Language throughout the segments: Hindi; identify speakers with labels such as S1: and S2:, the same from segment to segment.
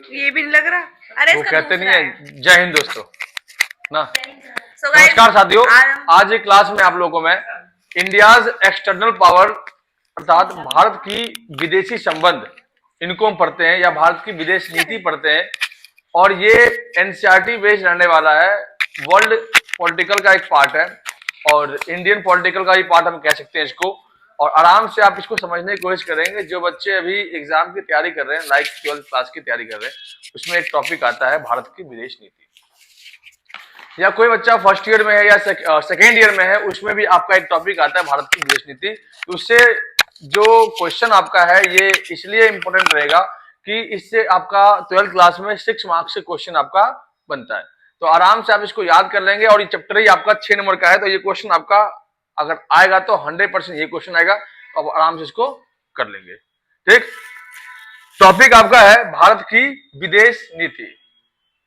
S1: ये भी नहीं लग रहा। अरे
S2: वो
S1: इसका
S2: कहते नहीं
S1: दूसरा
S2: है जय हिंद दोस्तों ना।
S1: So guys,
S2: नमस्कार साथियों,
S1: आज
S2: आज एक क्लास में आप लोगों को मैं इंडियाज एक्सटर्नल पावर अर्थात भारत की विदेशी संबंध इनको हम पढ़ते हैं या भारत की विदेश नीति पढ़ते हैं। और ये एनसीईआरटी बेस्ड रहने वाला है। वर्ल्ड पॉलिटिकल का एक पार्ट है और इंडियन पॉलिटिकल का भी पार्ट हम कह सकते हैं इसको। और आराम से आप इसको समझने की कोशिश करेंगे। जो बच्चे अभी एग्जाम की तैयारी कर रहे हैं, लाइक 12th क्लास की तैयारी कर रहे हैं, उसमें एक टॉपिक आता है भारत की विदेश नीति। या कोई बच्चा फर्स्ट ईयर में है या सेकेंड ईयर में है, उसमें भी आपका एक टॉपिक आता है भारत की विदेश नीति। तो उससे जो क्वेश्चन आपका है ये इसलिए इंपॉर्टेंट रहेगा कि इससे आपका 12th क्लास में 6 मार्क्स से क्वेश्चन आपका बनता है। तो आराम से आप इसको याद कर लेंगे। और ये चैप्टर ही आपका 6 नंबर का है, तो ये क्वेश्चन आपका अगर आएगा तो 100% ये क्वेश्चन आएगा, तो आप आराम से इसको कर लेंगे। ठीक, टॉपिक आपका है भारत की विदेश नीति।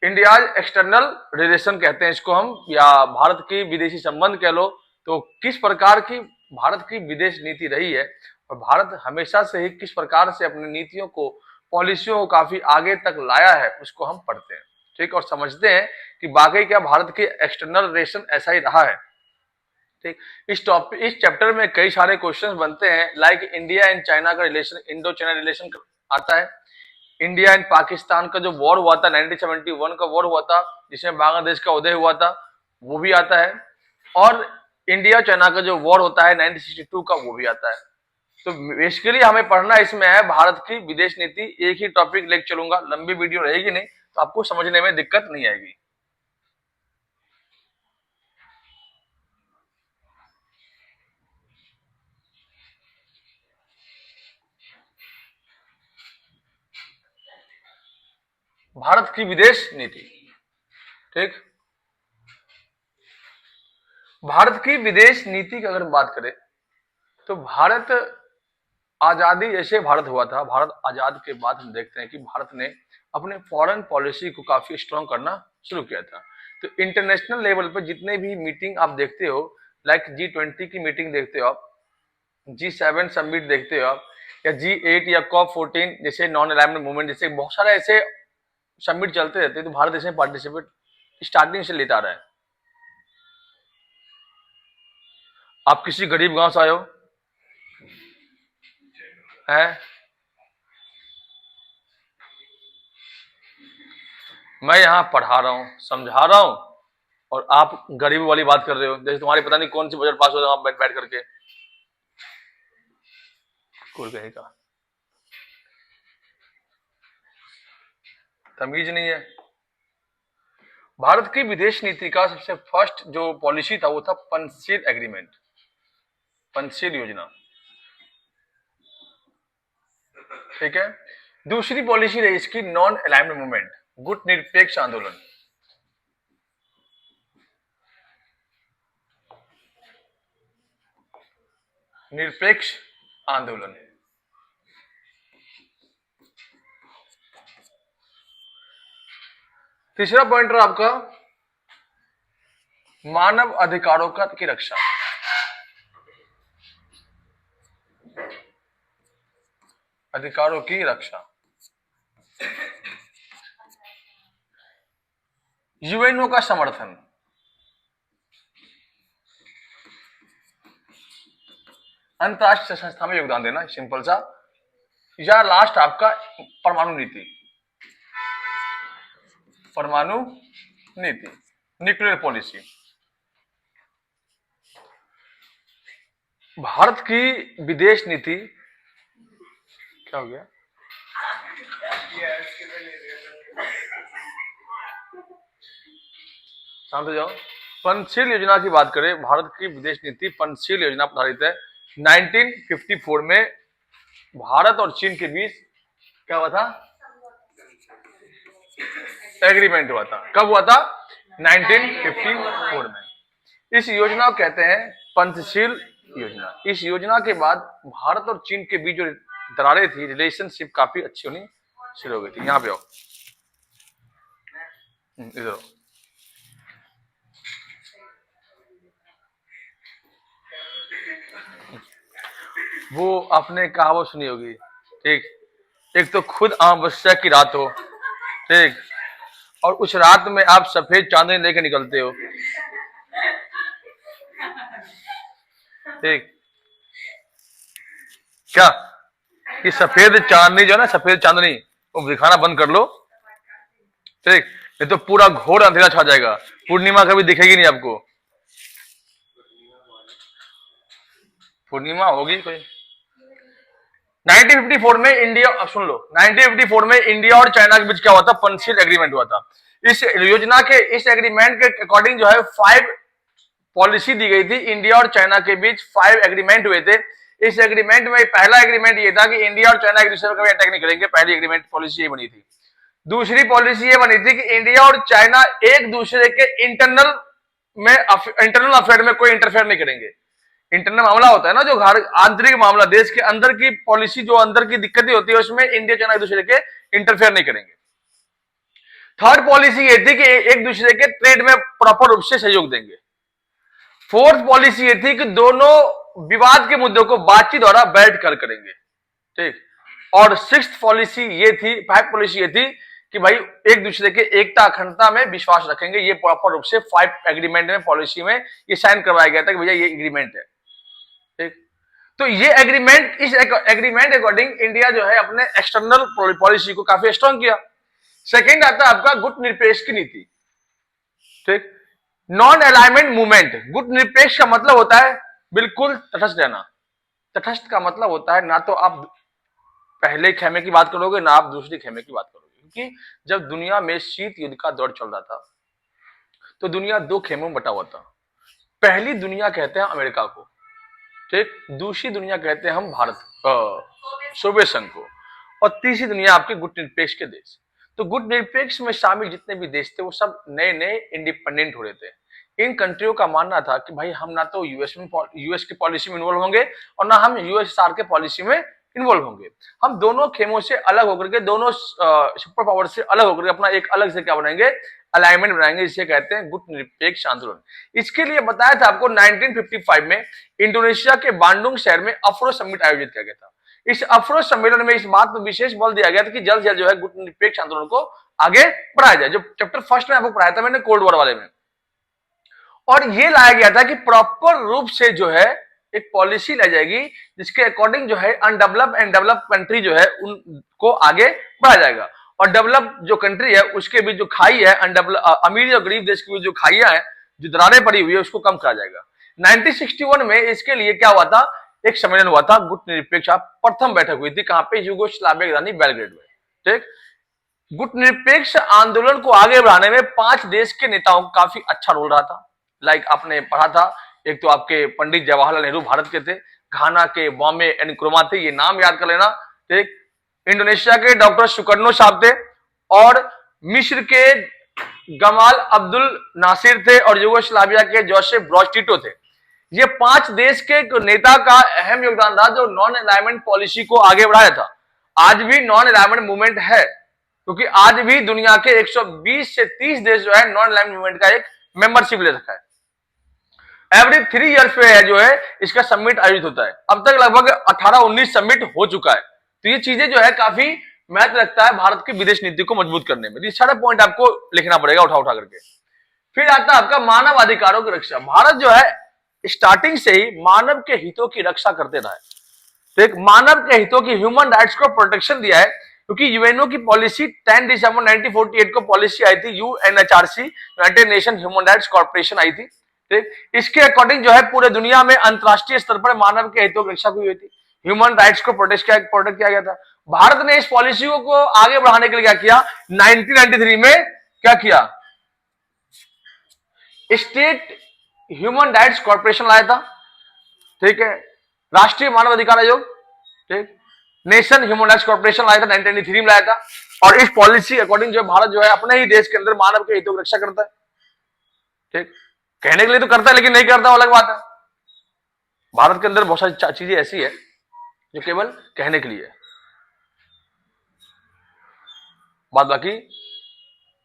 S2: इंडियाज एक्सटर्नल रिलेशन कहते हैं इसको हम, या भारत की विदेशी संबंध कह लो। तो किस प्रकार की भारत की विदेश नीति रही है और भारत हमेशा से ही किस प्रकार से अपनी नीतियों को, पॉलिसियों को काफी आगे तक लाया है, उसको हम पढ़ते हैं। ठीक, और समझते हैं कि वाकई क्या भारत के एक्सटर्नल रिलेशन ऐसा ही रहा है। ठीक, इस चैप्टर में कई सारे क्वेश्चंस बनते हैं, लाइक इंडिया एंड चाइना का रिलेशन, इंडो चाइना रिलेशन आता है। इंडिया एंड पाकिस्तान का जो वॉर हुआ था, 1971 का वॉर हुआ था जिसमें बांग्लादेश का उदय हुआ था, वो भी आता है। और इंडिया चाइना का जो वॉर होता है 1962 का, वो भी आता है। तो बेसिकली हमें पढ़ना इसमें है भारत की विदेश नीति। एक ही टॉपिक लेके चलूंगा, लंबी वीडियो रहेगी नहीं, तो आपको समझने में दिक्कत नहीं आएगी। भारत की विदेश नीति। ठीक, भारत की विदेश नीति की अगर बात करें तो भारत आजादी जैसे भारत हुआ था, भारत आजाद के बाद हम देखते हैं कि भारत ने अपने फॉरेन पॉलिसी को काफी स्ट्रॉन्ग करना शुरू किया था। तो इंटरनेशनल लेवल पर जितने भी मीटिंग आप देखते हो, लाइक G20 की मीटिंग देखते हो आप, G7 समिट देखते हो आप, या G8 या COP14 जैसे नॉन अलाइनमेंट मूवमेंट, जैसे बहुत सारे ऐसे समिट चलते रहते हैं। तो भारत इसमें पार्टिसिपेट स्टार्टिंग से लेता रहा है। आप किसी गरीब गांव से आए हो है, मैं यहाँ पढ़ा रहा हूँ, समझा रहा हूँ, और आप गरीबी वाली बात कर रहे हो। जैसे तुम्हारी पता नहीं कौन सी बजट पास हो रहा है बैठ बैठ करके, कोई कहेगा तमीज नहीं है। भारत की विदेश नीति का सबसे फर्स्ट जो पॉलिसी था वो था पंचशील एग्रीमेंट, पंचशील योजना। ठीक है, दूसरी पॉलिसी रही इसकी नॉन अलाइनमेंट मूवमेंट, गुट निरपेक्ष आंदोलन। निरपेक्ष आंदोलन। तीसरा पॉइंट रहा आपका मानव अधिकारों की रक्षा। अधिकारों की रक्षा, यूएनओ का समर्थन, अंतरराष्ट्रीय संस्था में योगदान देना, सिंपल सा। या लास्ट आपका परमाणु नीति, परमाणु नीति, न्यूक्लियर पॉलिसी। भारत की विदेश नीति क्या हो गया, शांत हो जाओ। पंचशील योजना की बात करें, भारत की विदेश नीति पंचशील योजना पर आधारित है। 1954 में भारत और चीन के बीच क्या हुआ था, एग्रीमेंट हुआ था। कब हुआ था, 1954 में। इस योजना को कहते हैं पंचशील योजना। इस योजना के बाद भारत और चीन के बीच जो दरारें थी, रिलेशनशिप काफी अच्छी होनी शुरू हो गई थी। यहाँ पे आओ, इधर आओ। वो आपने कहावत सुनी होगी, ठीक, एक तो खुद अमावस्या की रात हो, ठीक। और उस रात में आप सफेद चांदनी लेके निकलते हो, ठीक। क्या कि सफेद चांदनी जो है ना, सफेद चांदनी वो दिखाना बंद कर लो, ठीक। नहीं तो पूरा घोर अंधेरा छा जाएगा, पूर्णिमा कभी दिखेगी नहीं आपको। पूर्णिमा होगी कोई। 1954 में इंडिया, अब सुन लो, 1954 में इंडिया और चाइना के बीच क्या हुआ था, पंचशील एग्रीमेंट हुआ था। इस योजना के, इस एग्रीमेंट के अकॉर्डिंग जो है 5 पॉलिसी दी गई थी। इंडिया और चाइना के बीच 5 एग्रीमेंट हुए थे। इस एग्रीमेंट में पहला एग्रीमेंट ये था कि इंडिया और चाइना एक दूसरे पर कभी अटैक नहीं करेंगे, पहली एग्रीमेंट पॉलिसी ये बनी थी। दूसरी पॉलिसी ये बनी थी कि इंडिया और चाइना एक दूसरे के इंटरनल में, इंटरनल अफेयर में कोई इंटरफेयर नहीं करेंगे। इंटरनल मामला होता है ना, जो आंतरिक मामला, देश के अंदर की पॉलिसी, जो अंदर की दिक्कतें होती है, उसमें इंडिया चाइना एक दूसरे के इंटरफेयर नहीं करेंगे। थर्ड पॉलिसी ये थी कि एक दूसरे के ट्रेड में प्रॉपर रूप से सहयोग देंगे। फोर्थ पॉलिसी ये थी कि दोनों विवाद के मुद्दों को बातचीत द्वारा बैठ कर करेंगे, ठीक। और सिक्स्थ पॉलिसी ये थी, 5 पॉलिसी ये थी कि भाई एक दूसरे के एकता अखंडता में विश्वास रखेंगे। ये प्रॉपर रूप से 5 एग्रीमेंट में, पॉलिसी में ये साइन करवाया गया था कि भैया ये एग्रीमेंट है, ठीक। तो ये एग्रीमेंट, इस एग्रीमेंट अकॉर्डिंग इंडिया जो है अपने एक्सटर्नल पॉलिसी को काफी स्ट्रॉन्ग किया। सेकेंड आता है आपका गुटनिरपेक्ष की नीति, ठीक। Non alignment movement. गुटनिरपेक्ष का मतलब होता है बिल्कुल तटस्थ रहना। तटस्थ का मतलब होता है ना तो आप पहले खेमे की बात करोगे, ना आप दूसरी खेमे की बात करोगे, क्योंकि जब दुनिया में शीत युद्ध का दौर चल रहा था तो दुनिया 2 खेमों में बटा हुआ था। पहली दुनिया कहते हैं अमेरिका को, ठीक। दूसरी दुनिया कहते हैं हम भारत, सोवियत संघ को। और तीसरी दुनिया आपके गुटनिरपेक्ष के देश। तो गुटनिरपेक्ष में शामिल जितने भी देश थे वो सब नए नए इंडिपेंडेंट हो रहे थे। इन कंट्रियों का मानना था कि भाई हम ना तो यूएस की पॉलिसी में इन्वॉल्व होंगे और ना हम यूएसएसआर के पॉलिसी में इन्वॉल्व होंगे। हम दोनों खेमों से अलग होकर के, दोनों सुपर पावर से अलग होकर के अपना एक अलग से क्या बनाएंगे, अलाइनमेंट बनाएंगे, जिसे कहते हैं गुटनिरपेक्ष आंदोलन। इसके लिए बताया था आपको 1955 में इंडोनेशिया के बांडुंग शहर में अफ्रो समिट आयोजित किया गया था। इस अफ्रो सम्मेलन में इस बात पर विशेष बल दिया गया था कि जल्द से जल्द जो है गुटनिरपेक्ष आंदोलन को आगे बढ़ाया जाए। जो चैप्टर फर्स्ट में आपको पढ़ाया था मैंने, कोल्ड वॉर वाले में। और ये लाया गया था कि प्रॉपर रूप से जो है एक पॉलिसी लाई जाएगी जिसके अकॉर्डिंग जो है अनडेवलप एंड डेवलप कंट्री जो है उनको आगे बढ़ाया जाएगा। और डेवलप जो कंट्री है उसके बीच जो खाई है, अमीर और गरीब देश के बीच जो खाइयां है, जो दरारें पड़ी हुई है, उसको कम करा जाएगा। 1961 में इसके लिए क्या हुआ था, एक सम्मेलन हुआ था गुटनिरपेक्ष, प्रथम बैठक हुई थी। कहां पे, यूगोस्लाविया की राजधानी बेलग्रेड में, ठीक। गुटनिरपेक्ष आंदोलन को आगे बढ़ाने में 5 देश के नेताओं का काफी अच्छा रोल रहा था। लाइक आपने पढ़ा था, एक तो आपके पंडित जवाहरलाल नेहरू भारत के थे, घाना के बॉम्बे एंड क्रोमा थे, ये नाम याद कर लेना, ठीक। इंडोनेशिया के डॉक्टर सुकर्नो साहब थे, और मिस्र के गमाल अब्दुल नासिर थे, और यूगोस्लाविया के जोसेफ ब्रोज टिटो थे। ये 5 देश के नेता का अहम योगदान था जो नॉन अलाइनमेंट पॉलिसी को आगे बढ़ाया था। आज भी नॉन अलाइनमेंट मूवमेंट है, क्योंकि आज भी दुनिया के 120 से 30 देश जो है नॉन अलाइनमेंट मूवमेंट का एक मेंबरशिप ले रखा है। एवरी 3 ईयर्स पे है जो है इसका समिट आयोजित होता है। अब तक लगभग 18-19 समिट हो चुका है। तो ये चीजें जो है काफी महत्व रखता है भारत की विदेश नीति को मजबूत करने में। ये सारे पॉइंट आपको लिखना पड़ेगा उठा उठा करके। फिर आता है आपका मानव अधिकारों की रक्षा। भारत जो है स्टार्टिंग से ही मानव के हितों की रक्षा करते रहा है। तो एक मानव के हितों की, ह्यूमन राइट्स को प्रोटेक्शन दिया है, क्योंकि यूएनओ की पॉलिसी 10 दिसंबर 1948 को पॉलिसी आई थी, UNHRC, United Nation Human Rights Corporation आई थी, ठीक। इसके अकॉर्डिंग जो है पूरे दुनिया में अंतरराष्ट्रीय स्तर पर मानव के हितों की रक्षा हुई थी, ह्यूमन राइट्स को प्रोटेक्ट किया गया था। भारत ने इस पॉलिसी को आगे बढ़ाने के लिए क्या किया, 1993 में क्या किया, स्टेट ह्यूमन राइट्स कॉर्पोरेशन लाया था, ठीक है। राष्ट्रीय मानव अधिकार आयोग, ठीक, नेशन ह्यूमन राइट्स कॉर्पोरेशन लाया था, 1993 में लाया था। और इस पॉलिसी अकॉर्डिंग जो भारत जो है अपने ही देश के अंदर मानव के हितों की रक्षा करता है, ठीक। कहने के लिए तो करता है लेकिन नहीं करता, अलग बात है। भारत के अंदर बहुत सारी चीजें ऐसी है जो केवल कहने के लिए है, बात बाकी।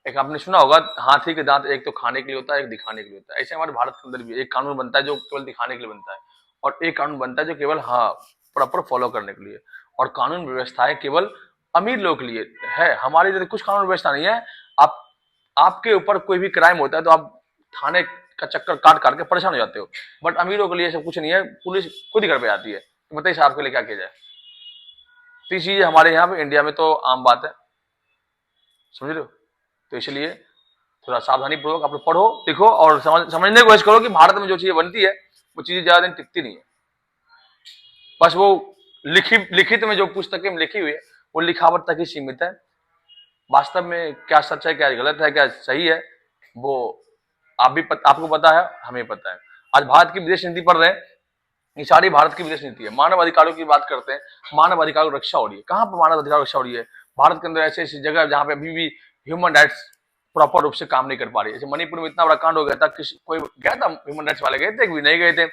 S2: एक आपने सुना होगा, हाथी के दांत एक तो खाने के लिए होता है, एक दिखाने के लिए होता है। ऐसे हमारे भारत के अंदर भी एक कानून बनता है जो केवल दिखाने के लिए बनता है, और एक कानून बनता है जो केवल प्रॉपर फॉलो करने के लिए। और कानून व्यवस्थाएं केवल अमीर लोगों के लिए है, हमारे लिए कुछ कानून व्यवस्था नहीं है। आप आपके ऊपर कोई भी क्राइम होता है तो आप थाने का चक्कर काट काट के परेशान हो जाते हो, बट अमीरों के लिए सब कुछ नहीं है, पुलिस खुद ही घर पे आती है। तो बताइए साहब के लिए क्या किया जाए। तो ये चीज हमारे यहाँ पे इंडिया में तो आम बात है, समझ रहे हो। तो इसलिए थोड़ा सावधानी पूर्वक आप लोग पढ़ो लिखो और समझने की कोशिश करो कि भारत में जो चीजें बनती है वो चीजें ज्यादा दिन टिकती नहीं है। बस वो लिखित में जो पुस्तकें में लिखी हुई है वो लिखावट तक ही सीमित है। वास्तव में क्या सच है, क्या गलत है, क्या सही है, वो आपको पता है, हमें पता है। आज भारत की विदेश नीति पढ़ रहे हैं, ये सारी भारत की विदेश नीति है। मानव अधिकारों की बात करते हैं, मानव अधिकारों की रक्षा हो रही है। कहां पर मानव अधिकार रक्षा हो रही है? भारत के अंदर ऐसी ऐसी जगह जहां पे अभी भी ह्यूमन राइट्स प्रॉपर रूप से काम नहीं कर पा रही है। जैसे मणिपुर में इतना बड़ा कांड हो गया था, कोई गया था ह्यूमन राइट्स वाले, गए थे कि नहीं गए थे?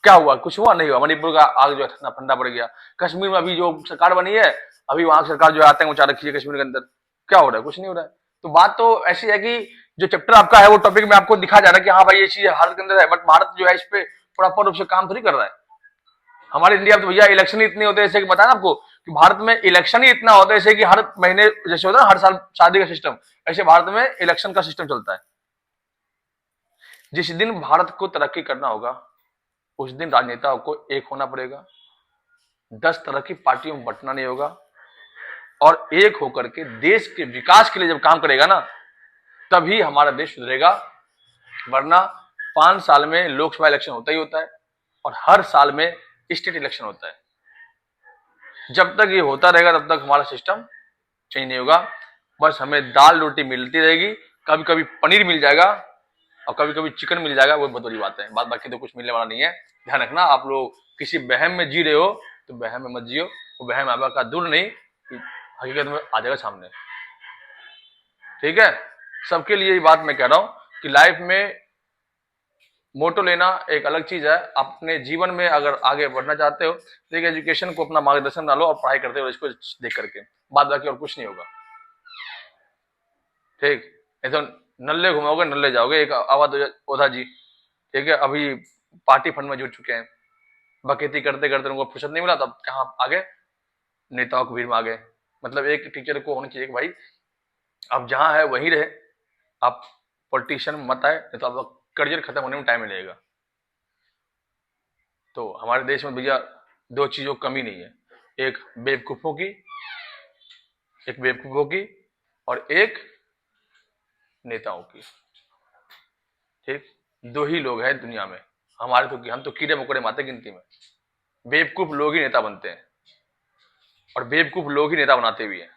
S2: क्या हुआ? कुछ हुआ नहीं हुआ। मणिपुर का आग जो है ठंडा पड़ गया। कश्मीर में अभी जो सरकार बनी है, अभी वहां की सरकार जो है आतंक मचा रखी है कश्मीर के अंदर। क्या हो रहा है? कुछ नहीं हो रहा है। तो बात तो ऐसी है कि जो चैप्टर आपका है वो टॉपिक में आपको दिखा जा रहा है कि हाँ भाई ये चीज भारत के अंदर है, बट भारत जो है इस पे प्रॉपर रूप से काम तो नहीं कर रहा है। हमारे इंडिया में तो भैया इलेक्शन ही इतने होते हैं, जैसे कि बताया आपको कि भारत में इलेक्शन ही इतना होता है, जैसे कि हर महीने जैसे होता है ना हर साल शादी का सिस्टम, ऐसे भारत में इलेक्शन का सिस्टम चलता है। जिस दिन भारत को तरक्की करना होगा उस दिन राजनेताओं को एक होना पड़ेगा, 10 तरह की पार्टियों में बंटना नहीं होगा, और एक होकर के देश के विकास के लिए जब काम करेगा ना तभी हमारा देश सुधरेगा। वरना 5 साल में लोकसभा इलेक्शन होता ही होता है और हर साल में स्टेट इलेक्शन होता है। जब तक ये होता रहेगा तब तक हमारा सिस्टम चेंज नहीं होगा। बस हमें दाल रोटी मिलती रहेगी, कभी कभी पनीर मिल जाएगा और कभी कभी चिकन मिल जाएगा, वो बहुत बड़ी बात है। बाकी तो कुछ मिलने वाला नहीं है। ध्यान रखना, आप लोग किसी बहम में जी रहे हो तो बहम में मत जियो, वो बहम आपका दूर नहीं, हकीकत में आ जाएगा सामने। ठीक है, सबके लिए ये बात मैं कह रहा हूं कि लाइफ में मोटो लेना एक अलग चीज है। अपने जीवन में अगर आगे बढ़ना चाहते हो तो एक एजुकेशन को अपना मार्गदर्शन डालो और पढ़ाई करते हो इसको देख करके, बाद बाकी और कुछ नहीं होगा। ठीक, नहीं तो नल्ले घुमाओगे नल्ले जाओगे। एक अवध ओझा जी, ठीक है, अभी पार्टी फंड में जुट चुके हैं, बकेती करते करते उनको फुर्सत नहीं मिला, तब कहाँ आगे नेताओं की भीड़ में आ गए। मतलब एक टीचर को होना चाहिए कि भाई आप जहां है वहीं रहे, आप पॉलिटिशियन मत आए, नहीं तो आपका करियर खत्म होने में टाइम मिलेगा। तो हमारे देश में भैया 2 चीजों की कमी नहीं है, एक बेवकूफों की और एक नेताओं की। ठीक, 2 ही लोग हैं दुनिया में हमारे, तो हम तो कीड़े मकोड़े माते गिनती में। बेवकूफ लोग ही नेता बनते हैं और बेवकूफ लोग ही नेता बनाते भी हैं।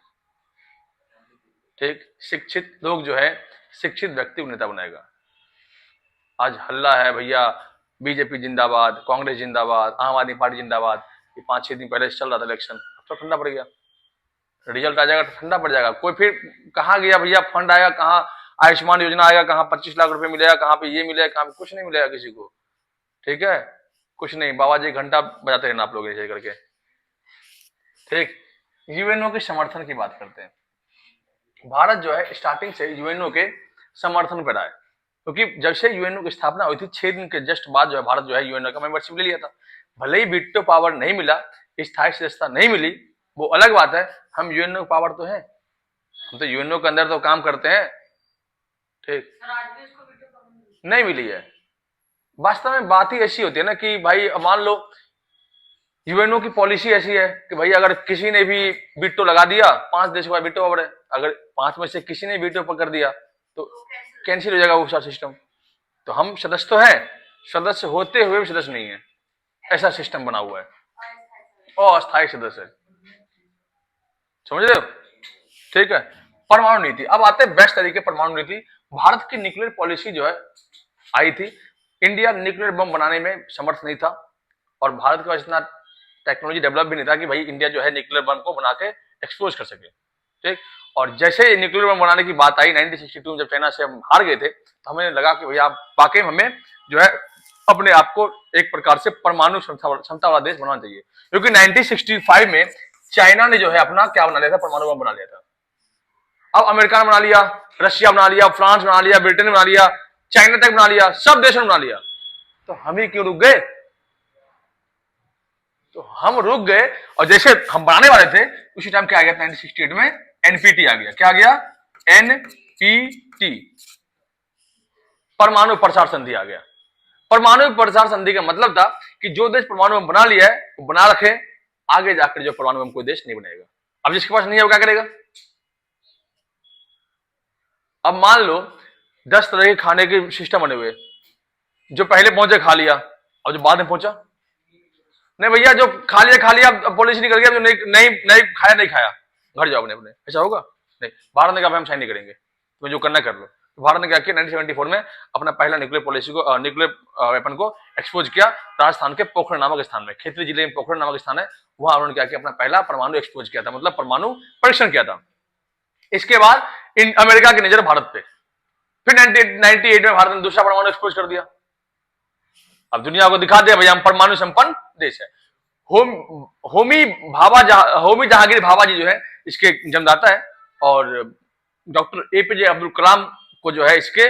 S2: ठीक, शिक्षित लोग जो है, शिक्षित व्यक्ति को नेता बनाएगा। आज हल्ला है भैया, बीजेपी जिंदाबाद, कांग्रेस जिंदाबाद, आम आदमी पार्टी जिंदाबाद। ये 5-6 दिन पहले चल रहा था इलेक्शन, अब तो ठंडा पड़ गया। रिजल्ट आ जाएगा तो ठंडा पड़ जाएगा। कोई फिर कहाँ गया भैया फंड आएगा, कहाँ आयुष्मान योजना आएगा, कहाँ 25 लाख रुपए मिलेगा, कहाँ पे ये मिलेगा, कहाँ पे कुछ नहीं मिलेगा किसी को। ठीक है, कुछ नहीं, बाबा जी घंटा बजाते रहना आप लोग ऐसे करके। ठीक, यूएनओ के समर्थन की बात करते हैं। भारत जो है स्टार्टिंग से यूएनओ के समर्थन पर आए, क्योंकि जब से यूएनओ की स्थापना हुई थी 6 दिन के जस्ट बाद जो है भारत जो है यूएनओ का मेंबरशिप ले लिया था। भले ही वीटो पावर नहीं मिला, स्थायी सदस्यता नहीं मिली, वो अलग बात है, हम यूएनओ पावर तो है, हम तो यूएनओ के अंदर तो काम करते हैं। ठीक, नहीं मिली है। वास्तव में बात ही ऐसी होती है ना कि भाई मान लो यूएनओ की पॉलिसी ऐसी है कि भाई अगर किसी ने भी वीटो लगा दिया, 5 देशों का वीटो पावर है, अगर 5 में से किसी ने वीटो पकड़ दिया तो कैंसिल हो जाएगा वो सारा सिस्टम। तो हम सदस्य तो है, सदस्य होते हुए भी सदस्य नहीं है, ऐसा सिस्टम बना हुआ है, और अस्थायी सदस्य है। समझ रहे हो? ठीक है, परमाणु नीति। अब आते हैं बेस्ट तरीके परमाणु नीति। भारत की न्यूक्लियर पॉलिसी जो है आई थी, इंडिया न्यूक्लियर बम बनाने में समर्थ नहीं था और भारत के पास इतना टेक्नोलॉजी डेवलप भी नहीं था कि भाई इंडिया जो है न्यूक्लियर बम को बना के एक्सपोज कर सके। ठीक, और जैसे न्यूक्लियर बम बनाने की बात आई 1962 में, जब चाइना से हम हार गए थे, तो हमें लगा कि भैया वाकई हमें जो है अपने आप को एक प्रकार से परमाणु क्षमता वाला देश बनाना चाहिए, क्योंकि 1965 में चाइना ने जो है अपना क्या बना लिया था, परमाणु बम बना लिया था। अब अमेरिका ने बना लिया, रशिया बना लिया, फ्रांस बना लिया, ब्रिटेन ने बना लिया, चाइना तक बना लिया, सब देशों ने बना लिया, तो हम ही क्यों रुक गए? तो हम रुक गए और जैसे हम बनाने वाले थे उसी टाइम क्या आ गया 1968 में एनपीटी आ गया। क्या आ गया? एनपीटी, परमाणु प्रसार संधि आ गया। परमाणु प्रसार संधि का मतलब था कि जो देश परमाणु बम बना लिया है वो बना रखे, आगे जाकर जो परमाणु बम कोई देश नहीं बनाएगा। अब जिसके पास नहीं है वो क्या करेगा? अब मान लो 10 तरह के खाने के सिस्टम बने हुए, जो पहले पहुंचे खा लिया और जो बाद में पहुंचा नहीं भैया, जो खा लिया अब पॉलिसी नहीं कर गया, जो नहीं खाया नहीं खाया, घर जाओ अपने अपने। ऐसा होगा? नहीं। भारत ने कहा हम साइन नहीं करेंगे, तुम्हें जो करना कर लो। तो भारत ने क्या किया 1974 में अपना पहला न्यूक्लियर पॉलिसी को न्यूक्लियर वेपन को एक्सपोज किया राजस्थान के पोखरण नामक स्थान में। खेतरी जिले में पोखरण नामक स्थान है, वहां उन्होंने क्या किया? अपना पहला परमाणु एक्सपोज किया था, मतलब परमाणु परीक्षण किया था। इसके बाद अमेरिका की नजर भारत पे, फिर 1998 में भारत ने दूसरा परमाणु एक्सपोज कर दिया। अब दुनिया को दिखा दिया भैया हम परमाणु संपन्न देश है। होमी जहांगीर भाभा जी जो है इसके जन्मदाता है, और डॉक्टर एपीजे अब्दुल कलाम को जो है इसके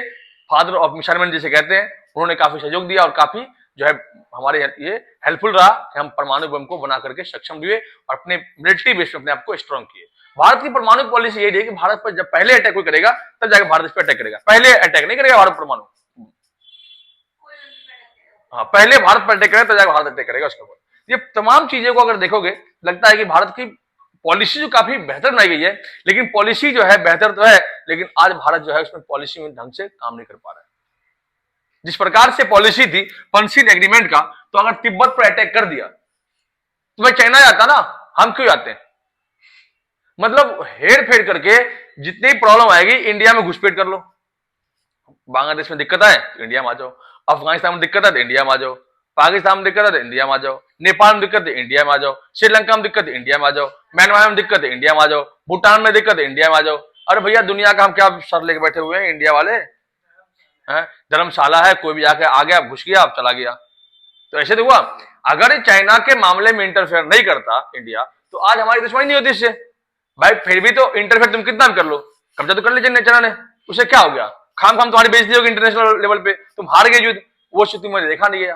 S2: फादर ऑफ मिसाइल जिसे कहते हैं, उन्होंने काफी सहयोग दिया और काफी जो है हमारे ये हेल्पफुल रहा कि हम परमाणु बम को बना करके सक्षम हुए और अपने मिलिट्री बेस में अपने आप को स्ट्रॉन्ग किए। भारत की परमाणु पॉलिसी यही है कि भारत पर जब पहले अटैक कोई करेगा तब जाकर भारत इस पर अटैक करेगा, पहले अटैक नहीं करेगा भारत परमाणु। हाँ, पहले भारत पर अटैक करेगा तब जाकर भारत अटैक करेगा उसके ऊपर। ये तमाम चीजों को अगर देखोगे लगता है कि भारत की पॉलिसी जो काफी बेहतर बनाई गई है, लेकिन पॉलिसी जो है बेहतर तो है, लेकिन आज भारत जो है उसमें पॉलिसी में ढंग से काम नहीं कर पा रहा है। जिस प्रकार से पॉलिसी थी पंसिल एग्रीमेंट का, तो अगर तिब्बत पर अटैक कर दिया तो भाई चाइना जाता ना, हम क्यों जाते हैं? मतलब हेर फेर करके जितनी प्रॉब्लम आएगी इंडिया में घुसपैठ कर लो। बांग्लादेश में दिक्कत है तो इंडिया में आ जाओ, अफगानिस्तान में दिक्कत है तो इंडिया में आ जाओ, पाकिस्तान में दिक्कत है तो इंडिया में आ जाओ, नेपाल में दिक्कत है इंडिया में आ जाओ, श्रीलंका में दिक्कत है इंडिया में आ जाओ, म्यांमार में दिक्कत है इंडिया में आ जाओ, भूटान में दिक्कत है इंडिया में आ जाओ। अरे भैया दुनिया का हम क्या सर लेके बैठे हुए हैं इंडिया वाले हैं? धर्मशाला है, कोई भी आके आ गया, घुस गया, अब चला गया। तो ऐसे तो हुआ। अगर चाइना के मामले में इंटरफेयर नहीं करता इंडिया तो आज हमारी दुश्मनी नहीं होती इससे। भाई फिर भी तो इंटरफेयर तुम कितना कर लो, कब्जा तो कर लीजिए चाइना ने, उसे क्या हो गया? खाम तुम्हारी बेइज्जती होगी इंटरनेशनल लेवल पे, तुम हार गए युद्ध, वो स्थिति मैंने देखा नहीं गया।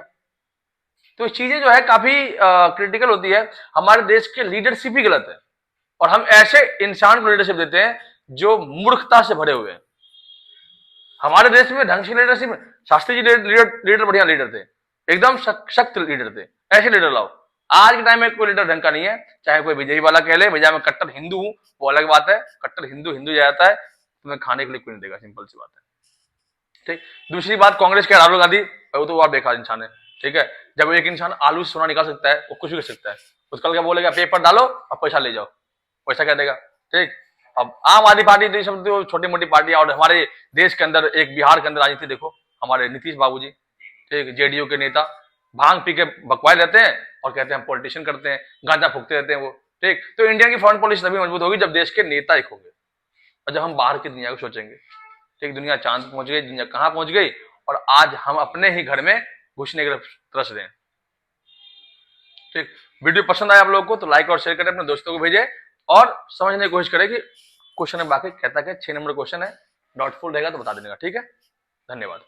S2: तो चीजें जो है काफी क्रिटिकल होती है। हमारे देश के लीडरशिप ही गलत है और हम ऐसे इंसान को लीडरशिप देते हैं जो मूर्खता से भरे हुए हैं। हमारे देश में ढंग से लीडरशिप, शास्त्री जी लीडर बढ़िया लीडर थे, एकदम सख्त लीडर थे, ऐसे लीडर लाओ। आज के टाइम में कोई लीडर ढंग का नहीं है, चाहे कोई विजयी वाला कह ले भैया मैं कट्टर हिंदू हूं, वो अलग बात है। कट्टर हिंदू जाता है, तुम्हें खाने के लिए कोई नहीं देगा, सिंपल सी बात है। ठीक। दूसरी बात, कांग्रेस के राहुल गांधी, वो तो और बेकार इंसान है। ठीक है, जब एक इंसान आलू से सोना निकाल सकता है वो कुछ भी कर सकता है, उसका क्या बोलेगा? पेपर डालो और पैसा ले जाओ, पैसा क्या देगा? ठीक। अब आम आदमी पार्टी तो सब तो छोटी मोटी पार्टी, और हमारे देश के अंदर एक बिहार के अंदर राजनीति देखो, हमारे नीतीश बाबूजी, ठीक, जेडीयू के नेता भांग पी के बकवाए रहते हैं और कहते हैं हम पॉलिटिशियन करते हैं, गांजा फूकते रहते हैं वो। ठीक। तो इंडिया की फॉरेन पॉलिसी तभी मजबूत होगी जब देश के नेता एक होंगे और जब हम बाहर की दुनिया को सोचेंगे। ठीक, दुनिया चांद पहुंच गई, दुनिया कहां पहुंच गई, और आज हम अपने ही घर में घुसने के तरस रहे हैं। ठीक। वीडियो पसंद आया आप लोगों को तो लाइक और शेयर करें, अपने दोस्तों को भेजें और समझने की कोशिश करें कि क्वेश्चन में बाकी कहता है 6 नंबर क्वेश्चन है, डाउटफुल रहेगा तो बता देगा। ठीक है, धन्यवाद।